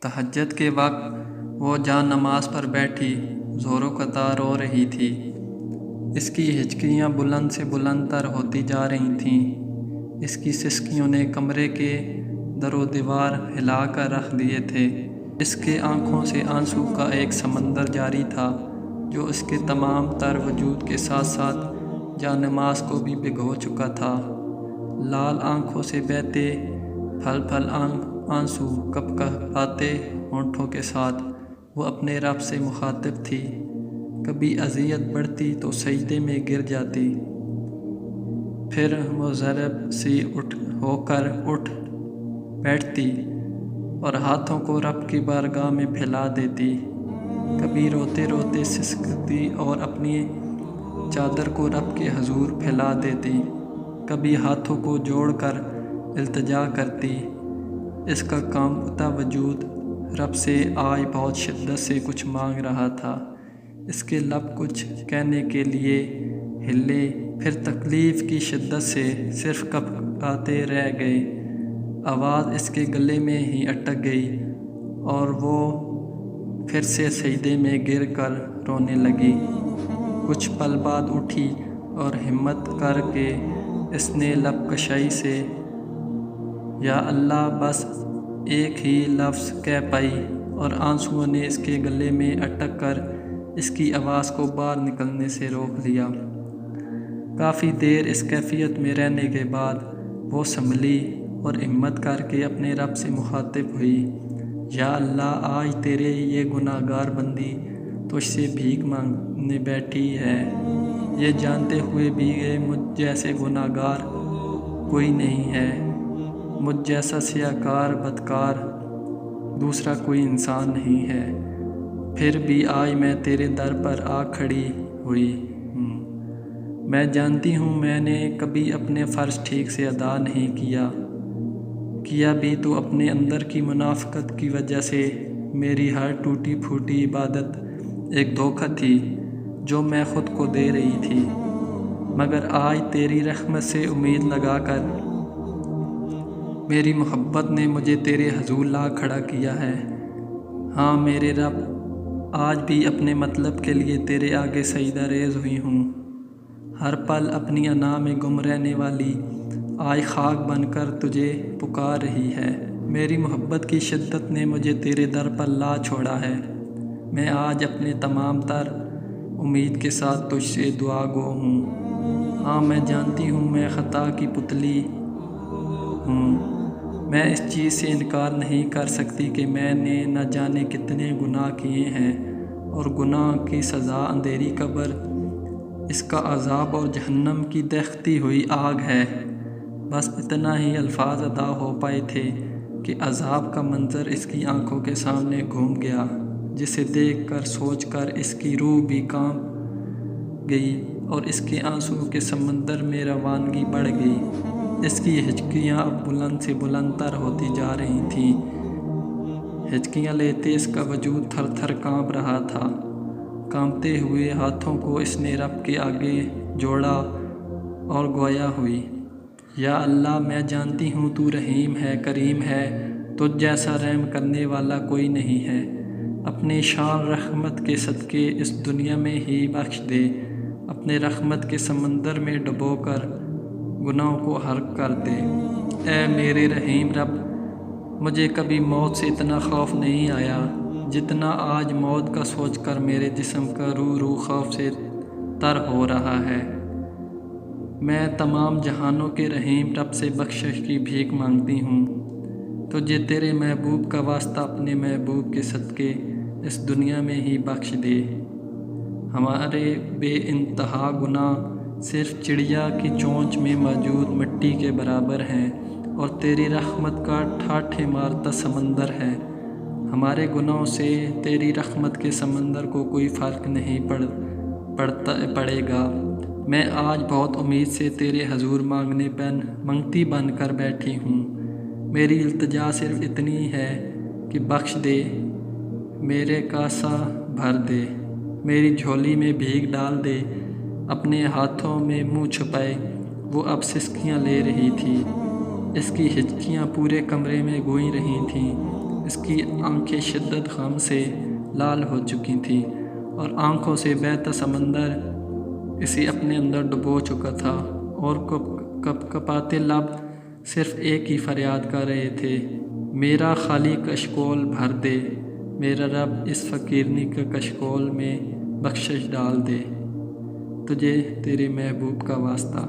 تہجد کے وقت وہ جان نماز پر بیٹھی زور و قطار رو رہی تھی۔ اس کی ہچکیاں بلند سے بلند تر ہوتی جا رہی تھیں۔ اس کی سسکیوں نے کمرے کے در و دیوار ہلا کر رکھ دیے تھے۔ اس کے آنکھوں سے آنسو کا ایک سمندر جاری تھا جو اس کے تمام تر وجود کے ساتھ ساتھ جان نماز کو بھی بھگو چکا تھا۔ لال آنکھوں سے بہتے پھل پھل آنسو کپ کپاتے ہونٹوں کے ساتھ وہ اپنے رب سے مخاطب تھی۔ کبھی اذیت بڑھتی تو سجدے میں گر جاتی، پھر مضطرب سی ہو کر اٹھ بیٹھتی اور ہاتھوں کو رب کی بارگاہ میں پھیلا دیتی۔ کبھی روتے روتے سسکتی اور اپنی چادر کو رب کے حضور پھیلا دیتی، کبھی ہاتھوں کو جوڑ کر التجا کرتی۔ اس کا کانپتا وجود رب سے آج بہت شدت سے کچھ مانگ رہا تھا۔ اس کے لب کچھ کہنے کے لیے ہلے، پھر تکلیف کی شدت سے صرف کپکپاتے رہ گئے۔ آواز اس کے گلے میں ہی اٹک گئی اور وہ پھر سے سجدے میں گر کر رونے لگی۔ کچھ پل بعد اٹھی اور ہمت کر کے اس نے لب کشائی سے یا اللہ بس ایک ہی لفظ کہہ پائی اور آنسوؤں نے اس کے گلے میں اٹک کر اس کی آواز کو باہر نکلنے سے روک دیا۔ کافی دیر اس کیفیت میں رہنے کے بعد وہ سنبھلی اور ہمت کر کے اپنے رب سے مخاطب ہوئی، یا اللہ آج تیرے یہ گناہ گار بندی تجھ سے بھیک مانگنے بیٹھی ہے، یہ جانتے ہوئے بھی کہ مجھ جیسے گناہ گار کوئی نہیں ہے، مجھ جیسا سیاہکار بدکار دوسرا کوئی انسان نہیں ہے، پھر بھی آج میں تیرے در پر آ کھڑی ہوئی ہوں۔ میں جانتی ہوں میں نے کبھی اپنے فرض ٹھیک سے ادا نہیں کیا بھی تو اپنے اندر کی منافقت کی وجہ سے۔ میری ہر ٹوٹی پھوٹی عبادت ایک دھوکہ تھی جو میں خود کو دے رہی تھی، مگر آج تیری رحمت سے امید لگا کر میری محبت نے مجھے تیرے حضور لا کھڑا کیا ہے۔ ہاں میرے رب، آج بھی اپنے مطلب کے لیے تیرے آگے سجدہ ریز ہوئی ہوں۔ ہر پل اپنی انا میں گم رہنے والی آج خاک بن کر تجھے پکار رہی ہے۔ میری محبت کی شدت نے مجھے تیرے در پر لا چھوڑا ہے۔ میں آج اپنے تمام تر امید کے ساتھ تجھ سے دعا گو ہوں۔ ہاں میں جانتی ہوں میں خطا کی پتلی ہوں۔ میں اس چیز سے انکار نہیں کر سکتی کہ میں نے نہ جانے کتنے گناہ کیے ہیں، اور گناہ کی سزا اندھیری قبر، اس کا عذاب اور جہنم کی دہکتی ہوئی آگ ہے۔ بس اتنا ہی الفاظ ادا ہو پائے تھے کہ عذاب کا منظر اس کی آنکھوں کے سامنے گھوم گیا، جسے دیکھ کر سوچ کر اس کی روح بھی کانپ گئی اور اس کے آنسوؤں کے سمندر میں روانگی بڑھ گئی۔ اس کی ہچکیاں اب بلند سے بلند تر ہوتی جا رہی تھیں۔ ہچکیاں لیتے اس کا وجود تھر تھر کانپ رہا تھا۔ کانپتے ہوئے ہاتھوں کو اس نے رب کے آگے جوڑا اور گویا ہوئی، یا اللہ میں جانتی ہوں تو رحیم ہے، کریم ہے، تجھ جیسا رحم کرنے والا کوئی نہیں ہے۔ اپنے شان رحمت کے صدقے اس دنیا میں ہی بخش دے، اپنے رحمت کے سمندر میں ڈبو کر گناہوں کو غرق کر دے۔ اے میرے رحیم رب، مجھے کبھی موت سے اتنا خوف نہیں آیا جتنا آج موت کا سوچ کر میرے جسم کا روح خوف سے تر ہو رہا ہے۔ میں تمام جہانوں کے رحیم رب سے بخشش کی بھیک مانگتی ہوں، تجھے تیرے محبوب کا واسطہ اپنے محبوب کے صدقے اس دنیا میں ہی بخش دے۔ ہمارے بے انتہا گناہ صرف چڑیا کی چونچ میں موجود مٹی کے برابر ہیں اور تیری رحمت کا ٹھاٹھے مارتا سمندر ہے۔ ہمارے گناہوں سے تیری رحمت کے سمندر کو کوئی فرق نہیں پڑے گا۔ میں آج بہت امید سے تیرے حضور مانگتی بن کر بیٹھی ہوں۔ میری التجا صرف اتنی ہے کہ بخش دے، میرے کاسہ بھر دے، میری جھولی میں بھیگ ڈال دے۔ اپنے ہاتھوں میں منہ چھپائے وہ اب سسکیاں لے رہی تھی۔ اس کی ہچکیاں پورے کمرے میں گونج رہی تھیں۔ اس کی آنکھیں شدت غم سے لال ہو چکی تھیں اور آنکھوں سے بہتا سمندر اسے اپنے اندر ڈبو چکا تھا، اور کپ کپاتے لب صرف ایک ہی فریاد کر رہے تھے، میرا خالی کشکول بھر دے، میرا رب اس فقیرنی کے کشکول میں بخشش ڈال دے، تجھے تیرے محبوب کا واسطہ۔